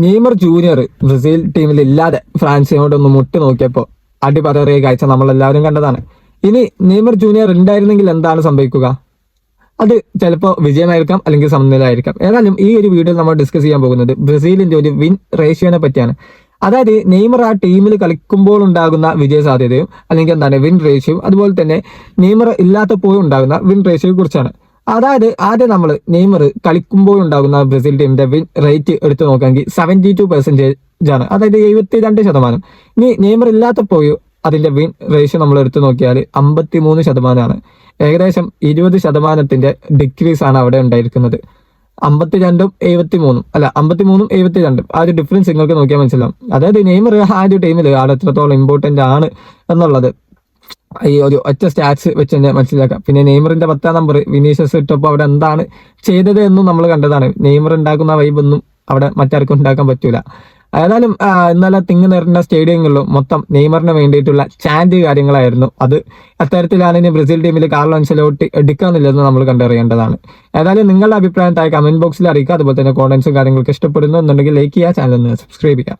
Neymar junior Brazil ടീമിൽ ഇല്ലാതെ ഫ്രാൻസിനോടൊന്ന് മുട്ടി നോക്കിയപ്പോൾ അടിപതറിയ കാഴ്ച നമ്മളെല്ലാവരും കണ്ടതാണ്. ഇനി നെയ്മർ ജൂനിയർ ഉണ്ടായിരുന്നെങ്കിൽ എന്താണ് സംഭവിക്കുക? അത് ചിലപ്പോൾ വിജയമായിരിക്കാം, അല്ലെങ്കിൽ സമനിലയായിരിക്കാം. ഏതായാലും ഈ ഒരു വീഡിയോയിൽ നമ്മൾ ഡിസ്കസ് ചെയ്യാൻ പോകുന്നത് ബ്രസീലിന്റെ ഒരു വിൻ റേഷ്യോനെ പറ്റിയാണ്. അതായത് നെയ്മർ ആ ടീമിൽ കളിക്കുമ്പോൾ ഉണ്ടാകുന്ന വിജയ സാധ്യതയും അല്ലെങ്കിൽ എന്താണ് വിൻ റേഷ്യോയും, അതുപോലെ തന്നെ നെയ്മർ ഇല്ലാത്തപ്പോൾ ഉണ്ടാകുന്ന വിൻ റേഷ്യോയെ കുറിച്ചാണ്. അതായത് ആദ്യം നമ്മൾ നെയ്മർ കളിക്കുമ്പോൾ ഉണ്ടാകുന്ന ബ്രസീൽ ടീമിന്റെ വിൻ റേറ്റ് എടുത്തു നോക്കുകയാണെങ്കിൽ 72% ആണ്, അതായത് 72%. ഇനി നെയ്മർ ഇല്ലാത്തപ്പോൾ അതിന്റെ വിൻ റേഷ്യോ നമ്മൾ എടുത്തു നോക്കിയാൽ 53%. ഏകദേശം 20% ഡിക്രീസ് ആണ് അവിടെ ഉണ്ടായിരിക്കുന്നത്. 52-ഉം 73-ഉം അല്ല, 53-ഉം 72-ഉം ആ ഒരു ഡിഫറൻസ് നിങ്ങൾക്ക് നോക്കിയാൽ മനസ്സിലാവും. അതായത് നെയ്മർ ആ ഒരു ടീമിൽ ആൾ എത്രത്തോളം ഇമ്പോർട്ടന്റ് ആണ് എന്നുള്ളത് ഈ ഒരു ഒറ്റ സ്റ്റാറ്റ്സ് വെച്ച് തന്നെ മനസ്സിലാക്കാം. പിന്നെ നെയ്മറിന്റെ 10ാം നമ്പർ വിനീഷ്യസ് ഇട്ടപ്പോൾ അവിടെ എന്താണ് ചെയ്തത് എന്നും നമ്മൾ കണ്ടതാണ്. നെയ്മർ ഉണ്ടാക്കുന്ന വൈബൊന്നും അവിടെ മറ്റാർക്കും ഉണ്ടാക്കാൻ പറ്റൂല. ഏതായാലും ഇന്നലെ തിങ്ങി നിറഞ്ഞ സ്റ്റേഡിയങ്ങളിലും മൊത്തം നെയ്മറിന് വേണ്ടിയിട്ടുള്ള ചാൻഡ് കാര്യങ്ങളായിരുന്നു. അത് അത്തരത്തിലാണ് ഇനി ബ്രസീൽ ടീമിൽ കാർലോ അൻചെലോട്ടി എടുക്കാന്നില്ലെന്ന് നമ്മൾ കണ്ടറിയേണ്ടതാണ്. ഏതായാലും നിങ്ങളുടെ അഭിപ്രായം താഴെ കമന്റ് ബോക്സിൽ അറിയിക്കുക. അതുപോലെ തന്നെ കോണ്ടന്റ്സും കാര്യങ്ങളൊക്കെ ഇഷ്ടപ്പെടുന്നു എന്നുണ്ടെങ്കിൽ ലൈക്ക് ചെയ്യുക, ചാനൽ ഒന്ന് സബ്സ്ക്രൈബ് ചെയ്യുക.